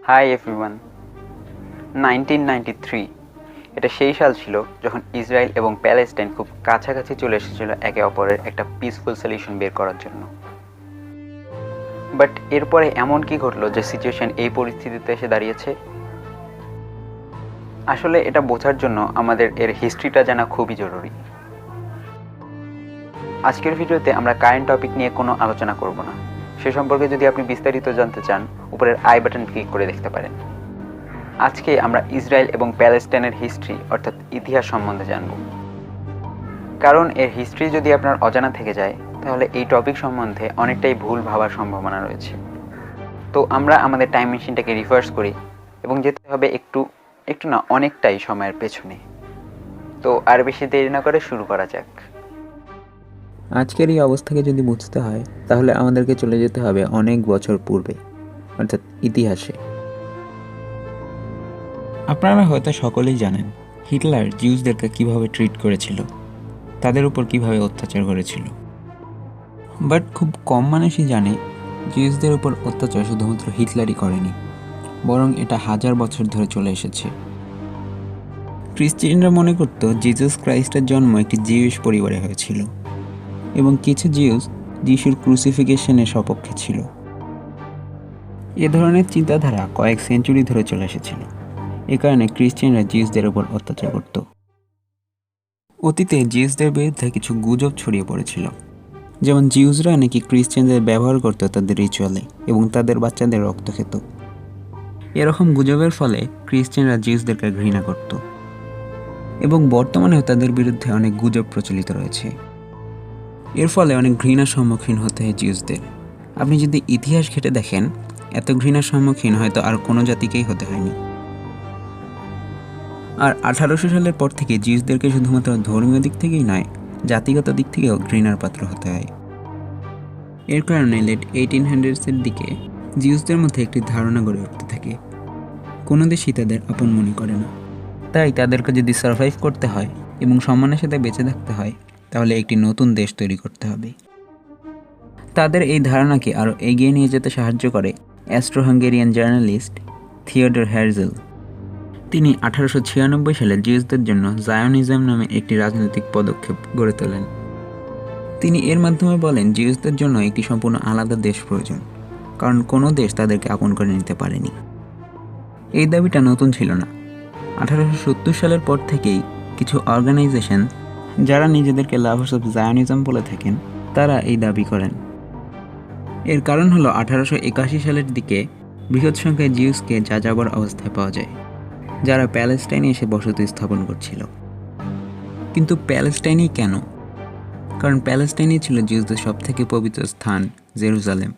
Hi everyone. 1993 এটা সেই সাল ছিল যখন ইসরায়েল এবং প্যালেস্টাইন খুব কাছাকাছি চলে এসেছিল একে অপরের একটা পিসফুল সলিউশন বের করার জন্য। বাট এরপরে এমন কি ঘটলো যে সিচুয়েশন এই পরিস্থিতিতে এসে দাঁড়িয়েছে? আসলে এটা বোঝার জন্য আমাদের এর হিস্ট্রিটা জানা খুবই জরুরি। আজকের ভিডিওতে আমরা কারেন্ট টপিক নিয়ে কোনো আলোচনা করব না। সে সম্পর্কে যদি আপনি বিস্তারিত জানতে চান, উপরের আই বাটন ক্লিক করে দেখতে পারেন। আজকে আমরা ইসরায়েল এবং প্যালেস্টাইনের হিস্ট্রি অর্থাৎ ইতিহাস সম্বন্ধে জানব। কারণ এর হিস্ট্রি যদি আপনার অজানা থেকে যায়, তাহলে এই টপিক সম্বন্ধে অনেকটাই ভুল ভাবার সম্ভাবনা রয়েছে। তো আমরা আমাদের টাইম মেশিনটাকে রিভার্স করি এবং যেতে হবে একটু না অনেকটাই সময়ের পেছনে। তো আর বেশি দেরি না করে শুরু করা যাক। আজকের এই অবস্থাকে যদি বুঝতে হয়, তাহলে আমাদেরকে চলে যেতে হবে অনেক বছর পূর্বে, অর্থাৎ ইতিহাসে। আপনারা হয়তো সকলেই জানেন হিটলার জিউসদেরকে কিভাবে ট্রিট করেছিল, তাদের উপর কিভাবে অত্যাচার করেছিল। বাট খুব কম মানুষই জানে জিউসদের উপর অত্যাচার শুধুমাত্র হিটলারই করেনি, বরং এটা হাজার বছর ধরে চলে এসেছে। খ্রিস্টিয়ানরা মনে করত জিসাস ক্রাইস্টের জন্ম একটি জিউস পরিবারে হয়েছিল, এবং কিছু জিউস যিশুর ক্রুসিফিকেশনের সপক্ষে ছিল। এ ধরনের চিন্তাধারা কয়েক সেঞ্চুরি ধরে চলে এসেছিল। এ কারণে খ্রিস্টানরা জিউসদের উপর অত্যাচার করত। অতীতে জিউসদের বিরুদ্ধে কিছু গুজব ছড়িয়ে পড়েছিল, যেমন জিউসরা নাকি খ্রিস্টানদের ব্যবহার করত তাদের রিচুয়ালে এবং তাদের বাচ্চাদের রক্ত খেত। এরকম গুজবের ফলে খ্রিস্টানরা জিউসদেরকে ঘৃণা করত, এবং বর্তমানেও তাদের বিরুদ্ধে অনেক গুজব প্রচলিত রয়েছে। এর ফলে অনেক ঘৃণার সম্মুখীন হতে হয় জিউসদের। আপনি যদি ইতিহাস ঘেঁটে দেখেন, এত ঘৃণার সম্মুখীন হয়তো আর কোনো জাতিকেই হতে হয়নি। আর 1800 সালের পর থেকে জিউসদেরকে শুধুমাত্র ধর্মীয় দিক থেকেই নয়, জাতিগত দিক থেকেও ঘৃণার পাত্র হতে হয়। এর কারণে লেট 1800s-এর দিকে জিউসদের মধ্যে একটি ধারণা গড়ে উঠতে থাকে, কোনো দেশই তাদের আপন মনে করে না। তাই তাদেরকে যদি সার্ভাইভ করতে হয় এবং সম্মানের সাথে বেঁচে থাকতে হয়, তাহলে একটি নতুন দেশ তৈরি করতে হবে। তাদের এই ধারণাকে আরও এগিয়ে নিয়ে যেতে সাহায্য করে অ্যাস্ট্রো-হাঙ্গেরিয়ান জার্নালিস্ট থিওডর হ্যার্জেল। তিনি 1896 সালে জিউসদের জন্য জায়নিজম নামে একটি রাজনৈতিক পদক্ষেপ গড়ে তোলেন। তিনি এর মাধ্যমে বলেন জিউসদের জন্য একটি সম্পূর্ণ আলাদা দেশ প্রয়োজন, কারণ কোনো দেশ তাদেরকে আপন করে নিতে পারেনি। এই দাবিটা নতুন ছিল না। 1870 সালের পর থেকেই কিছু অর্গানাইজেশন, যারা নিজেদেরকে লাভার্স অফ জায়নিজম বলে থাকেন, তারা এই দাবি করেন। এর কারণ হলো 1881 সালের দিকে বৃহৎ সংখ্যায় জিউসকে যাযাবর অবস্থায় পাওয়া যায়, যারা প্যালেস্টাইনে এসে বসতি স্থাপন করছিল। কিন্তু প্যালেস্টাইনই কেন? কারণ প্যালেস্টাইনই ছিল জিউসদের সবথেকে পবিত্র স্থান, জেরুজালেম।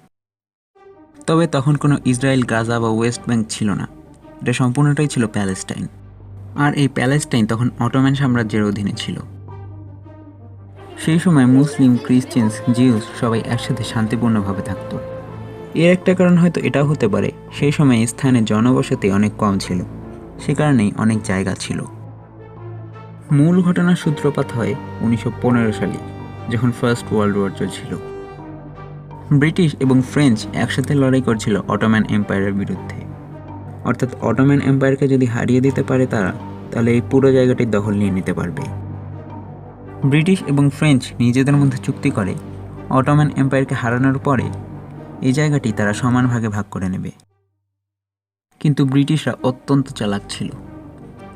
তবে তখন কোনো ইসরায়েল, গাজা বা ওয়েস্ট ব্যাংক ছিল না। এটা সম্পূর্ণটাই ছিল প্যালেস্টাইন। আর এই প্যালেস্টাইন তখন অটোম্যান সাম্রাজ্যের অধীনে ছিল। সেই সময় মুসলিম, ক্রিশ্চিয়ানস, জিউস সবাই একসাথে শান্তিপূর্ণভাবে থাকত। এর একটা কারণ হয়তো এটাও হতে পারে, সেই সময় স্থানে জনবসতি অনেক কম ছিল, সে কারণেই অনেক জায়গা ছিল। মূল ঘটনার সূত্রপাত হয় 1915 সালে, যখন ফার্স্ট ওয়ার্ল্ড ওয়ার চলছিল। ব্রিটিশ এবং ফ্রেঞ্চ একসাথে লড়াই করছিল অটোম্যান এম্পায়ারের বিরুদ্ধে। অর্থাৎ অটোম্যান এম্পায়ারকে যদি হারিয়ে দিতে পারে তারা, তাহলে এই পুরো জায়গাটি দখল নিয়ে নিতে পারবে। ব্রিটিশ এবং ফ্রেঞ্চ নিজেদের মধ্যে চুক্তি করে অটোম্যান এম্পায়ারকে হারানোর পরে এই জায়গাটি তারা সমান ভাগে ভাগ করে নেবে। কিন্তু ব্রিটিশরা অত্যন্ত চালাক ছিল।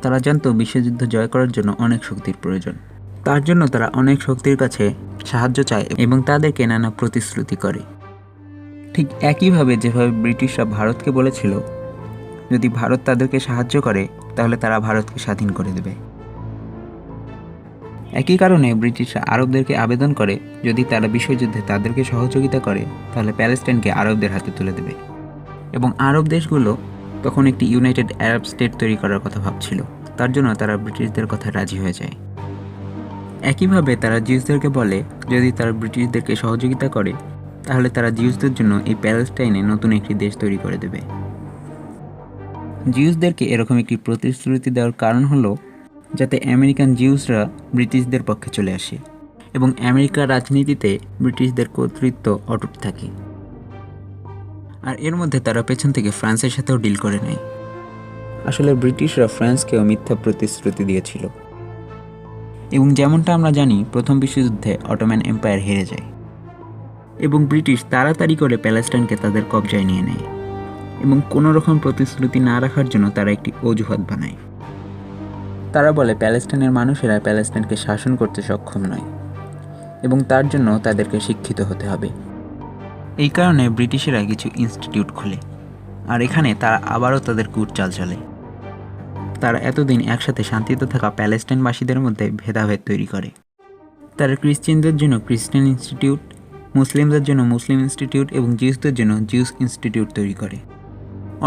তারা জানতো বিশ্বযুদ্ধ জয় করার জন্য অনেক শক্তির প্রয়োজন। তার জন্য তারা অনেক শক্তির কাছে সাহায্য চায় এবং তাদেরকে নানা প্রতিশ্রুতি করে। ঠিক একইভাবে যেভাবে ব্রিটিশরা ভারতকে বলেছিল যদি ভারত তাদেরকে সাহায্য করে তাহলে তারা ভারতকে স্বাধীন করে দেবে। একই কারণে ব্রিটিশরা আরবদেরকে আবেদন করে যদি তারা বিশ্বযুদ্ধে তাদেরকে সহযোগিতা করে তাহলে প্যালেস্টাইনকে আরবদের হাতে তুলে দেবে। এবং আরব দেশগুলো তখন একটি ইউনাইটেড আরব স্টেট তৈরি করার কথা ভাবছিল, তার জন্য তারা ব্রিটিশদের কথায় রাজি হয়ে যায়। একইভাবে তারা জিউসদেরকে বলে যদি তারা ব্রিটিশদেরকে সহযোগিতা করে তাহলে তারা জিউসদের জন্য এই প্যালেস্টাইনে নতুন একটি দেশ তৈরি করে দেবে। জিউসদেরকে এরকম একটি প্রতিশ্রুতি দেওয়ার কারণ হলো যাতে আমেরিকান জিউসরা ব্রিটিশদের পক্ষে চলে আসে এবং আমেরিকার রাজনীতিতে ব্রিটিশদের কর্তৃত্ব অটুট থাকে। আর এর মধ্যে তারা পেছন থেকে ফ্রান্সের সাথেও ডিল করে নেয়। আসলে ব্রিটিশরা ফ্রান্সকেও মিথ্যা প্রতিশ্রুতি দিয়েছিল। এবং যেমনটা আমরা জানি, প্রথম বিশ্বযুদ্ধে অটোম্যান এম্পায়ার হেরে যায় এবং ব্রিটিশ তাড়াতাড়ি করে প্যালেস্টাইনকে তাদের কবজায় নিয়ে নেয় এবং কোনো রকম প্রতিশ্রুতি না রাখার জন্য তারা একটি অজুহাত বানায়। তারা বলে প্যালেস্টাইনের মানুষেরা প্যালেস্টাইনকে শাসন করতে সক্ষম নয় এবং তার জন্য তাদেরকে শিক্ষিত হতে হবে। এই কারণে ব্রিটিশেরা কিছু ইনস্টিটিউট খোলে আর এখানে তারা আবারও তাদের কূটচাল চালে। তারা এতদিন একসাথে শান্তিতে থাকা প্যালেস্টাইনবাসীদের মধ্যে ভেদাভেদ তৈরি করে। তারা ক্রিশ্চিয়ানদের জন্য ক্রিশ্চিয়ান ইনস্টিটিউট, মুসলিমদের জন্য মুসলিম ইনস্টিটিউট এবং জিউসদের জন্য জিউস ইনস্টিটিউট তৈরি করে।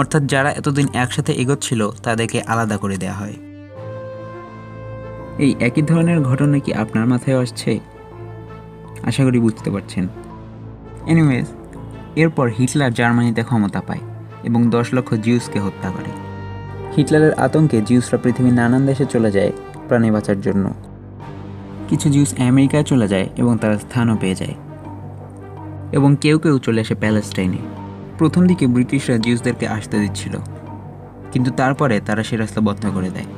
অর্থাৎ যারা এতদিন একসাথে এগোচ্ছিল তাদেরকে আলাদা করে দেওয়া হয়। এই একই ধরনের ঘটনা কি আপনার মাথায় আসছে? আশা করি বুঝতে পারছেন। এনিওয়েজ, এরপর হিটলার জার্মানিতে ক্ষমতা পায় এবং 10 লক্ষ জিউসকে হত্যা করে। হিটলারের আতঙ্কে জিউসরা পৃথিবীর নানান দেশে চলে যায় প্রাণে বাঁচার জন্য। কিছু জিউস আমেরিকায় চলে যায় এবং তারা স্থানও পেয়ে যায় এবং কেউ কেউ চলে আসে প্যালেস্টাইনে। প্রথম দিকে ব্রিটিশরা জিউসদেরকে আসতে দিচ্ছিল, কিন্তু তারপরে তারা সে রাস্তা বন্ধ করে দেয়।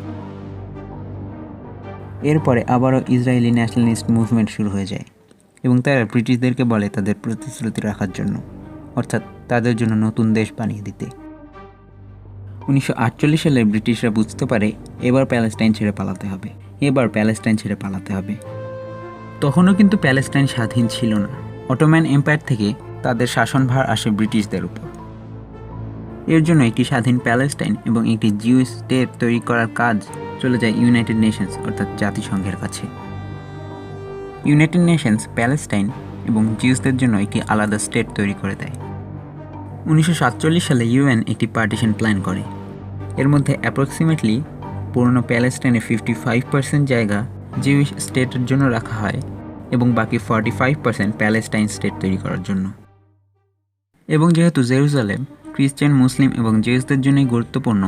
এরপরে আবারও ইসরায়েলি ন্যাশনালিস্ট মুভমেন্ট শুরু হয়ে যায় এবং তারা ব্রিটিশদেরকে বলে তাদের প্রতিশ্রুতি রাখার জন্য, অর্থাৎ তাদের জন্য নতুন দেশ বানিয়ে দিতে। 1948 সালে ব্রিটিশরা বুঝতে পারে এবার প্যালেস্টাইন ছেড়ে পালাতে হবে। তখনও কিন্তু প্যালেস্টাইন স্বাধীন ছিল না। অটোম্যান এম্পায়ার থেকে তাদের শাসনভার আসে ব্রিটিশদের উপর। এর জন্য একটি স্বাধীন প্যালেস্টাইন এবং একটি জিউস স্টেট তৈরি করার কাজ চলে যায় ইউনাইটেড নেশনস অর্থাৎ জাতিসংঘের কাছে। ইউনাইটেড নেশনস প্যালেস্টাইন এবং জিউসদের জন্য একটি আলাদা স্টেট তৈরি করে দেয়। 1947 সালে ইউএন একটি পার্টিশন প্ল্যান করে। এর মধ্যে অ্যাপ্রক্সিমেটলি পুরনো প্যালেস্টাইনে 55% জায়গা জিউস স্টেটের জন্য রাখা হয় এবং বাকি 45% প্যালেস্টাইন স্টেট তৈরি করার জন্য। এবং যেহেতু জেরুজালেম ক্রিশ্চিয়ান, মুসলিম এবং জিউসদের জন্যই গুরুত্বপূর্ণ,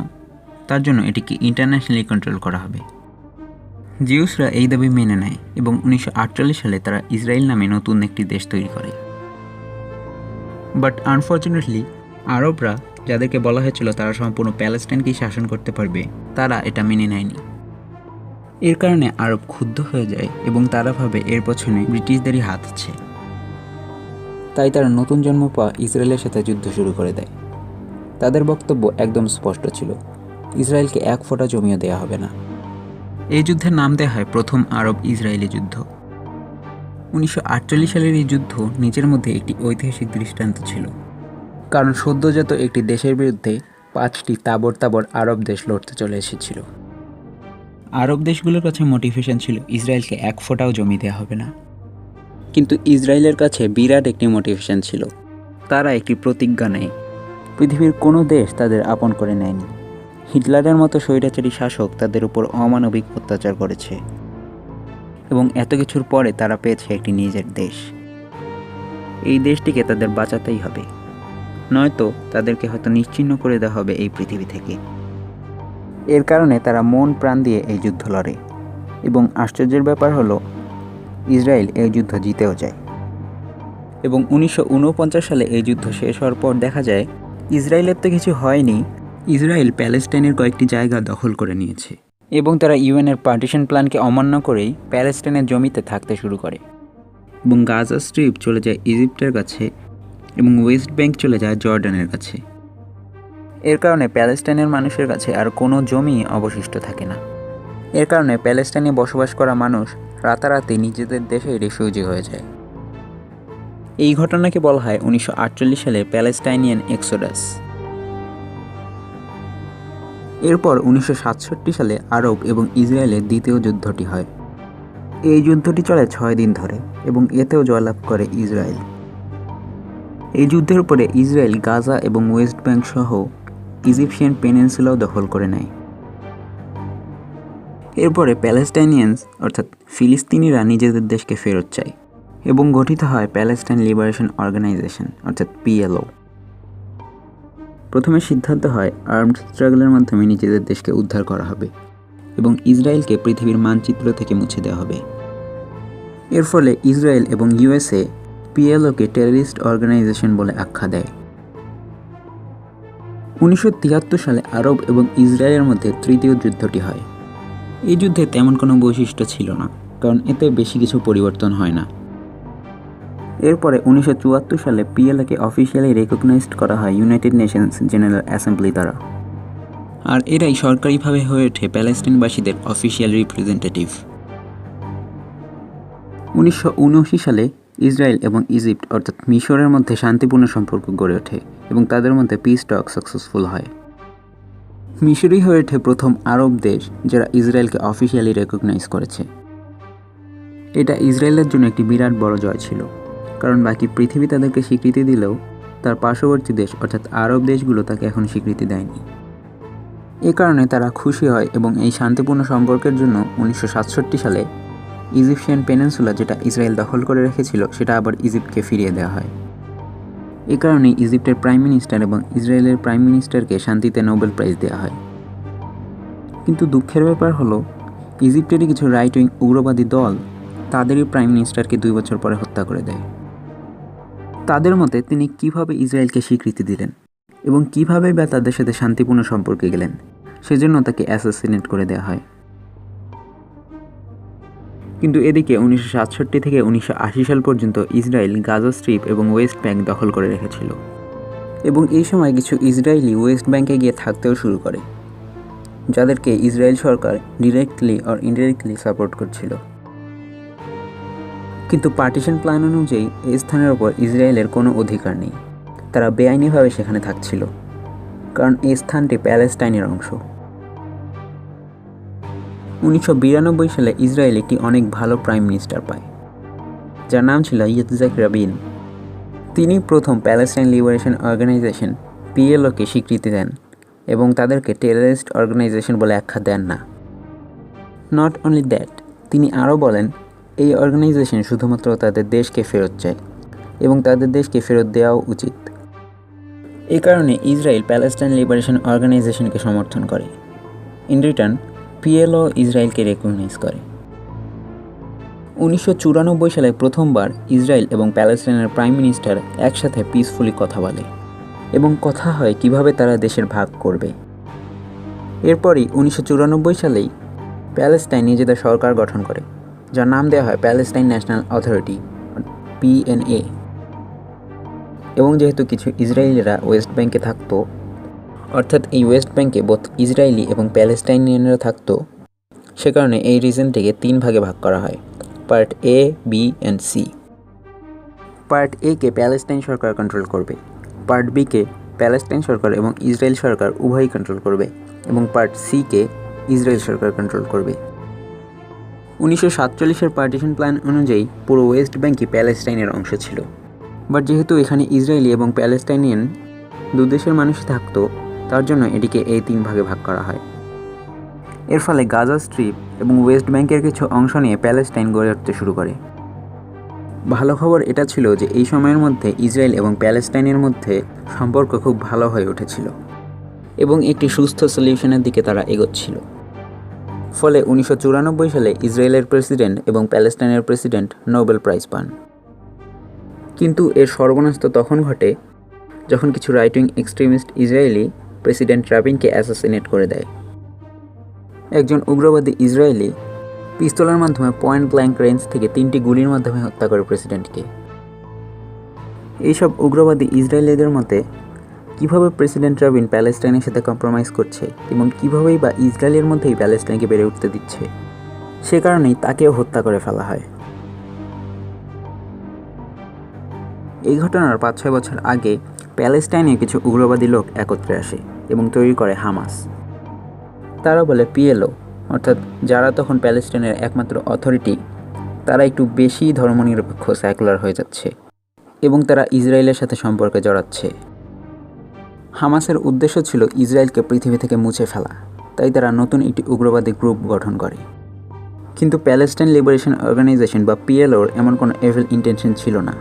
তার জন্য এটিকে ইন্টারন্যাশনালি কন্ট্রোল করা হবে। জিউসরা এই দাবি মেনে নেয় এবং 1948 সালে তারা ইসরায়েল নামে নতুন একটি দেশ তৈরি করে। বাট আনফর্চুনেটলি আরবরা, যাদেরকে বলা হয়েছিল তারা সম্পূর্ণ প্যালেস্টাইনকেই শাসন করতে পারবে, তারা এটা মেনে নেয়নি। এর কারণে আরব ক্ষুব্ধ হয়ে যায় এবং তারা ভাবে এর পেছনে ব্রিটিশদেরই হাত আছে। তাই তারা নতুন জন্ম পাওয়া ইসরায়েলের সাথে যুদ্ধ শুরু করে দেয়। তাদের বক্তব্য একদম স্পষ্ট ছিল, ইসরায়েলকে এক ফোঁটা জমিও দেওয়া হবে না। এই যুদ্ধের নাম দেওয়া হয় প্রথম আরব ইসরায়েলি যুদ্ধ। 1948 সালের এই যুদ্ধ নিজের মধ্যে একটি ঐতিহাসিক দৃষ্টান্ত ছিল, কারণ সদ্যজাত একটি দেশের বিরুদ্ধে 5টি তাবর আরব দেশ লড়তে চলে এসেছিল। আরব দেশগুলোর কাছে মোটিভেশন ছিল ইসরায়েলকে এক ফোঁটাও জমি দেওয়া হবে না, কিন্তু ইসরায়েলের কাছে বিরাট একটি মোটিভেশন ছিল। তারা একটি প্রতিজ্ঞা নেয়, পৃথিবীর কোনো দেশ তাদের আপন করে নেয়নি। হিটলারের মতো স্বৈরাচারী শাসক তাদের উপর অমানবিক অত্যাচার করেছে এবং এত কিছুর পরে তারা পেয়েছে একটি নিজের দেশ। এই দেশটিকে তাদের বাঁচাতেই হবে, নয়তো তাদেরকে হয়তো নিশ্চিহ্ন করে দেওয়া হবে এই পৃথিবী থেকে। এর কারণে তারা মন প্রাণ দিয়ে এই যুদ্ধ লড়ে এবং আশ্চর্যের ব্যাপার হলো ইসরায়েল এই যুদ্ধ জিতেও যায়। এবং 1949 সালে এই যুদ্ধ শেষ হওয়ার পর দেখা যায় ইসরায়েলের তো কিছু হয়নি, ইসরায়েল প্যালেস্টাইনের কয়েকটি জায়গা দখল করে নিয়েছে এবং তারা ইউএনের পার্টিশন প্ল্যানকে অমান্য করেই প্যালেস্টাইনের জমিতে থাকতে শুরু করে। এবং গাজা স্ট্রিপ চলে যায় ইজিপ্টের কাছে এবং ওয়েস্ট ব্যাংক চলে যায় জর্ডানের কাছে। এর কারণে প্যালেস্টাইনের মানুষের কাছে আর কোনো জমি অবশিষ্ট থাকে না। এর কারণে প্যালেস্টাইনে বসবাস করা মানুষ রাতারাতি নিজেদের দেশে রিফিউজি হয়ে যায়। এই ঘটনাকে বলা হয় 1948 সালে প্যালেস্টাইনিয়ান এক্সোডাস। এরপর 1967 সালে আরব এবং ইসরায়েলের দ্বিতীয় যুদ্ধটি হয়। এই যুদ্ধটি চলে 6 দিন ধরে এবং এতেও জয়লাভ করে ইসরায়েল। এই যুদ্ধের উপরে ইসরায়েল গাজা এবং ওয়েস্ট ব্যাংক সহ ইজিপশিয়ান পেনিনসুলাও দখল করে নেয়। এরপরে প্যালেস্টাইনিয়ানস অর্থাৎ ফিলিস্তিনিরা নিজেদের দেশকে ফেরত চায় এবং গঠিত হয় প্যালেস্টাইন লিবারেশন অর্গানাইজেশন অর্থাৎ পিএলও। প্রথমে সিদ্ধান্ত হয় আর্মড স্ট্রাগলের মাধ্যমে নিজেদের দেশকে উদ্ধার করা হবে এবং ইসরায়েলকে পৃথিবীর মানচিত্র থেকে মুছে দেওয়া হবে। এর ফলে ইসরায়েল এবং ইউএসএ পিএলওকে টেররিস্ট অর্গানাইজেশন বলে আখ্যা দেয় 1973 সালে আরব এবং ইসরায়েলের মধ্যে তৃতীয় যুদ্ধটি হয়। এই যুদ্ধে তেমন কোনো বৈশিষ্ট্য ছিল না, কারণ এতে বেশি কিছু পরিবর্তন হয় না। এরপরে 1974 সালে পিএলওকে অফিসিয়ালি রেকগনাইজড করা হয় ইউনাইটেড নেশনস জেনারেল অ্যাসেম্বলি দ্বারা, আর এরাই সরকারিভাবে হয়ে ওঠে প্যালেস্টাইনবাসীদের অফিসিয়াল রিপ্রেজেন্টেটিভ। 1979 সালে ইসরায়েল এবং ইজিপ্ট অর্থাৎ মিশরের মধ্যে শান্তিপূর্ণ সম্পর্ক গড়ে ওঠে এবং তাদের মধ্যে পিস টক সাকসেসফুল হয়। মিশরই হয়ে ওঠে প্রথম আরব দেশ যারা ইসরায়েলকে অফিসিয়ালি রেকগনাইজ করেছে। এটা ইসরায়েলের জন্য একটি বিরাট বড় জয় ছিল, কারণ বাকি পৃথিবী তাদেরকে স্বীকৃতি দিলেও তার পার্শ্ববর্তী দেশ অর্থাৎ আরব দেশগুলো তাকে এখন স্বীকৃতি দেয়নি। এ কারণে তারা খুশি হয় এবং এই শান্তিপূর্ণ সম্পর্কের জন্য 1967 সালে ইজিপশিয়ান পেনিনসুলা, যেটা ইসরায়েল দখল করে রেখেছিল, সেটা আবার ইজিপ্টকে ফিরিয়ে দেওয়া হয়। এ কারণে ইজিপ্টের প্রাইম মিনিস্টার এবং ইসরায়েলের প্রাইম মিনিস্টারকে শান্তিতে নোবেল প্রাইজ দেওয়া হয়। কিন্তু দুঃখের ব্যাপার হলো, ইজিপ্টেরই কিছু রাইট উইং উগ্রবাদী দল তাদেরই প্রাইম মিনিস্টারকে 2 বছর পরে হত্যা করে দেয়। তাদের মতে তিনি কিভাবে ইসরায়েলকে স্বীকৃতি দিলেন এবং কিভাবে বা তাদের সাথে শান্তিপূর্ণ সম্পর্কে গেলেন, সেজন্য তাকে অ্যাসাসিনেট করে দেওয়া হয়। কিন্তু এদিকে 1967 থেকে 1980 সাল পর্যন্ত ইসরায়েল গাজা স্ট্রিপ এবং ওয়েস্ট ব্যাংক দখল করে রেখেছিল, এবং এই সময় কিছু ইসরায়েলি ওয়েস্ট ব্যাংকে গিয়ে থাকতেও শুরু করে, যাদেরকে Israel Sarkar directly or indirectly support করছিল। কিন্তু পার্টিশন প্ল্যান অনুযায়ী এই স্থানের ওপর ইসরায়েলের কোনো অধিকার নেই, তারা বেআইনিভাবে সেখানে থাকছিল, কারণ এই স্থানটি প্যালেস্টাইনের অংশ। 1992 সালে ইসরায়েল একটি অনেক ভালো প্রাইম মিনিস্টার পায়, যার নাম ছিল ইৎজাক রাবিন। তিনি প্রথম প্যালেস্টাইন লিবারেশন অর্গানাইজেশন পিএলওকে স্বীকৃতি দেন এবং তাদেরকে টেররিস্ট অর্গানাইজেশন বলে আখ্যা দেন না। নট অনলি দ্যাট, তিনি আরও বলেন এই অর্গানাইজেশন শুধুমাত্র তাদের দেশকে ফেরত চায় এবং তাদের দেশকে ফেরত দেওয়াও উচিত। এই কারণে ইসরায়েল প্যালেস্টাইন লিবারেশন অর্গানাইজেশনকে সমর্থন করে। ইন রিটার্ন পিএলও ইসরায়েলকে রেকগনাইজ করে। 1994 সালে প্রথমবার ইসরায়েল এবং প্যালেস্টাইনের প্রাইম মিনিস্টার একসাথে পিসফুলি কথা বলে এবং কথা হয় কিভাবে তারা দেশের ভাগ করবে। এরপরই 1994 সালেই প্যালেস্টাইন নিজেদের সরকার গঠন করে, যার নাম দেওয়া হয় প্যালেস্টাইন ন্যাশনাল অথরিটি PNA। এবং যেহেতু কিছু ইসরায়েলিরা ওয়েস্ট ব্যাংকে থাকতো, অর্থাৎ এই ওয়েস্ট ব্যাংকে বোথ ইসরায়েলি এবং প্যালেস্টাইনিয়ানরা থাকতো, সে কারণে এই রিজনটিকে 3 ভাগে ভাগ করা হয়, part A, B and C। Part A K Palestine Sarkar control করবে, পার্ট B কে প্যালেস্টাইন সরকার এবং ইসরায়েল সরকার উভয়ই কন্ট্রোল করবে, এবং পার্ট C কে ইসরায়েল সরকার কন্ট্রোল করবে। 1947 পার্টিশন প্ল্যান অনুযায়ী পুরো ওয়েস্ট ব্যাংকই প্যালেস্টাইনের অংশ ছিল, বাট যেহেতু এখানে ইসরায়েলি এবং প্যালেস্টাইনিয়ান দু দেশের মানুষই থাকতো, তার জন্য এটিকে এই 3 ভাগে ভাগ করা হয়। এর ফলে গাজা স্ট্রিপ এবং ওয়েস্ট ব্যাংকের কিছু অংশ নিয়ে প্যালেস্টাইন গড়ে উঠতে শুরু করে। ভালো খবর এটা ছিল যে এই সময়ের মধ্যে ইসরায়েল এবং প্যালেস্টাইনের মধ্যে সম্পর্ক খুব ভালো হয়ে উঠেছিল এবং একটি সুস্থ সলিউশনের দিকে তারা এগোচ্ছিল। ফলে 1994 সালে ইসরায়েলের প্রেসিডেন্ট এবং প্যালেস্টাইনের প্রেসিডেন্ট নোবেল প্রাইজ পান। কিন্তু এর সর্বনাশ তো তখন ঘটে যখন কিছু right wing extremist Israeli president রাবিনকে অ্যাসাসিনেট করে দেয়। একজন উগ্রবাদী ইসরায়েলি পিস্তলের মাধ্যমে পয়েন্ট ব্ল্যাঙ্ক রেঞ্জ থেকে 3টি গুলির মাধ্যমে হত্যা করে প্রেসিডেন্টকে। এইসব উগ্রবাদী ইসরায়েলিদের মতে কীভাবে প্রেসিডেন্ট রাবিন প্যালেস্টাইনের সাথে কম্প্রোমাইজ করছে এবং কীভাবেই বা ইসরায়েলের মধ্যেই প্যালেস্টাইনকে বেড়ে উঠতে দিচ্ছে, সে কারণেই তাকেও হত্যা করে ফেলা হয়। এই ঘটনার 5-6 বছর আগে প্যালেস্টাইনে কিছু উগ্রবাদী লোক একত্রে আসে এবং তৈরি করে হামাস। তারা বলে পিএলও, অর্থাৎ যারা তখন প্যালেস্টাইনের একমাত্র অথরিটি, তারা একটু বেশি ধর্মনিরপেক্ষ সেকুলার হয়ে যাচ্ছে এবং তারা ইসরায়েলের সাথে সম্পর্কে জড়াচ্ছে। হামাসের উদ্দেশ্য ছিল ইসরায়েলকে পৃথিবী থেকে মুছে ফেলা, তাই তারা নতুন একটি উগ্রবাদী গ্রুপ গঠন করে। কিন্তু প্যালেস্টাইন লিবারেশন অর্গানাইজেশন বা পিএলওর এমন কোনো এভিল ইন্টেনশন ছিল না।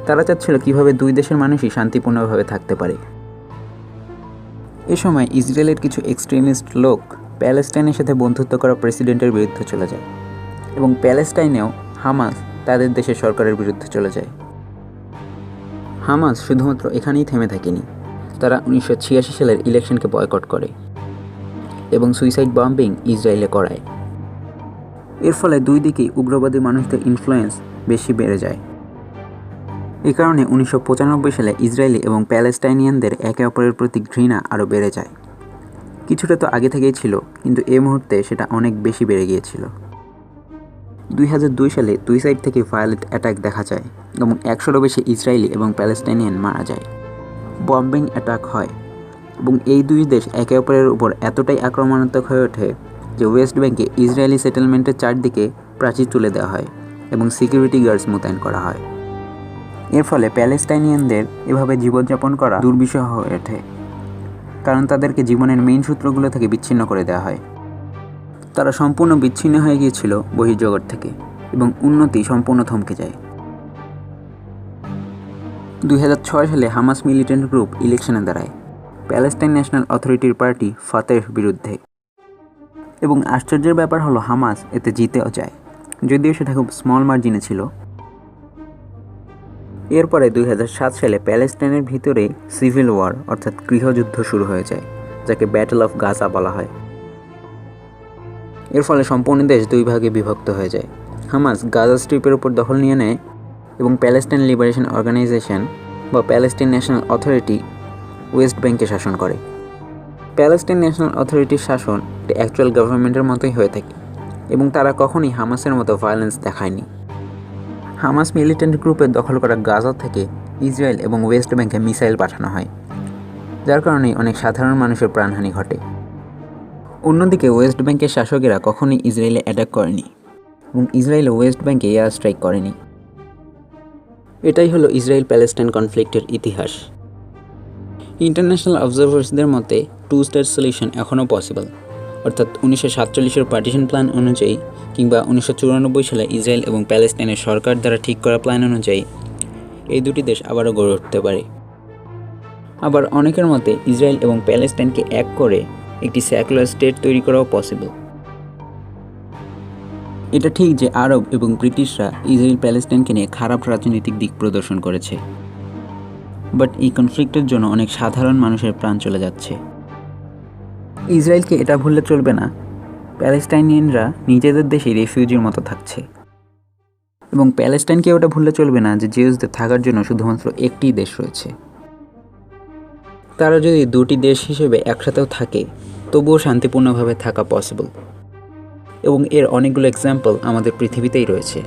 তারা চাচ্ছিল কীভাবে 2 দেশের মানুষই শান্তিপূর্ণভাবে থাকতে পারে। এ সময় ইসরায়েলের কিছু এক্সট্রিমিস্ট লোক প্যালেস্টাইনের সাথে বন্ধুত্ব করা প্রেসিডেন্টের বিরুদ্ধে চলে যায় এবং প্যালেস্টাইনেও হামাস তাদের দেশের সরকারের বিরুদ্ধে চলে যায়। হামাস শুধুমাত্র এখানেই থেমে থাকেনি, তারা 1986 সালের ইলেকশনকে বয়কট করে এবং সুইসাইড বম্বিং ইসরায়েলে করায়। এর ফলে দুই দিকেই উগ্রবাদী মানুষদের ইনফ্লুয়েন্স বেশি বেড়ে যায়। এই কারণে 1995 সালে ইসরায়েলি এবং প্যালেস্টাইনিয়ানদের একে অপরের প্রতি ঘৃণা আরও বেড়ে যায়। কিছুটা তো আগে থেকেই ছিল, কিন্তু এই মুহূর্তে সেটা অনেক বেশি বেড়ে গিয়েছিল। 2002 সালে দুই সাইড থেকে ভায়োলেন্ট অ্যাটাক দেখা যায় এবং 100-রও বেশি ইসরায়েলি এবং প্যালেস্টাইনিয়ান মারা যায়। বম্বিং অ্যাটাক হয় এবং এই দুই দেশ একে অপরের উপর এতটাই আক্রমণাত্মক হয়ে ওঠে যে ওয়েস্ট ব্যাংকে ইসরায়েলি সেটেলমেন্টের চারদিকে প্রাচীর তুলে দেওয়া হয় এবং সিকিউরিটি গার্ডস মোতায়েন করা হয়। এর ফলে প্যালেস্টাইনিয়ানদের এভাবে জীবনযাপন করা দুর্বিষহ হয়ে ওঠে, কারণ তাদেরকে জীবনের মেইন সূত্রগুলো থেকে বিচ্ছিন্ন করে দেওয়া হয়। তারা সম্পূর্ণ বিচ্ছিন্ন হয়ে গিয়েছিল বহির্জগৎ থেকে এবং উন্নতি সম্পূর্ণ থমকে যায়। 2006 সালে হামাস মিলিটেন্ট গ্রুপ ইলেকশনে দাঁড়ায় প্যালেস্টাইন ন্যাশনাল অথরিটির পার্টি ফাতের বিরুদ্ধে, এবং আশ্চর্যের ব্যাপার হলো হামাস এতে জিতেও যায়, যদিও সেটা খুব স্মল মার্জিনে ছিল। এরপরে 2007 সালে প্যালেস্টাইনের ভিতরে সিভিল ওয়ার অর্থাৎ গৃহযুদ্ধ শুরু হয়ে যায়, যাকে ব্যাটল অফ গাজা বলা হয়। এর ফলে সম্পূর্ণ দেশ দুই ভাগে বিভক্ত হয়ে যায়। হামাস গাজা স্ট্রিপের উপর দখল নিয়ে নেয় এবং প্যালেস্টাইন লিবারেশন অর্গানাইজেশন বা প্যালেস্টাইন ন্যাশনাল অথরিটি ওয়েস্ট ব্যাংকে শাসন করে। প্যালেস্টাইন ন্যাশনাল অথরিটির শাসন একটি অ্যাকচুয়াল গভর্নমেন্টের মতোই হয়ে থাকে এবং তারা কখনোই হামাসের মতো ভায়োলেন্স দেখায়নি। হামাস মিলিটেন্ট গ্রুপের দখল করা গাজা থেকে ইসরায়েল এবং ওয়েস্ট ব্যাংকে মিসাইল পাঠানো হয়, যার কারণে অনেক সাধারণ মানুষের প্রাণহানি ঘটে। অন্যদিকে ওয়েস্ট ব্যাংকের শাসকেরা কখনোই ইসরায়েলে অ্যাটাক করেনি এবং ইসরায়েল ওয়েস্ট ব্যাংকে এয়ার স্ট্রাইক করেনি। এটাই হলো ইসরায়েল প্যালেস্টাইন কনফ্লিক্টের ইতিহাস। ইন্টারন্যাশনাল অবজারভার্সদের মতে 2-স্টেট সলিউশন এখনও পসিবল, অর্থাৎ 1947-এর পার্টিশন প্ল্যান অনুযায়ী কিংবা 1994 সালে ইসরায়েল এবং প্যালেস্টাইনের সরকার দ্বারা ঠিক করা প্ল্যান অনুযায়ী এই দুটি দেশ আবারও গড়ে উঠতে পারে। আবার অনেকের মতে ইসরায়েল এবং প্যালেস্টাইনকে এক করে একটি সেকুলার স্টেট তৈরি করাও পসিবল। এটা ঠিক যে আরব এবং ব্রিটিশরা ইসরায়েল প্যালেস্টাইনকে নিয়ে খারাপ রাজনৈতিক দিক প্রদর্শন করেছে, বাট এই কনফ্লিক্টের জন্য অনেক সাধারণ মানুষের প্রাণ চলে যাচ্ছে। ইসরায়েলকে এটা ভুললে চলবে না, প্যালেস্টাইনিয়ানরা নিজেদের দেশে রেফিউজির মতো থাকছে, এবং প্যালেস্টাইনকে ওটা ভুললে চলবে না যে জিউসদের থাকার জন্য শুধুমাত্র একটি দেশ রয়েছে। তারা যদি দুটি দেশ হিসেবে একসাথেও থাকে তবুও শান্তিপূর্ণভাবে থাকা পসিবল, এবং এর অনেকগুলো এক্সাম্পল আমাদের পৃথিবীতেই রয়েছে।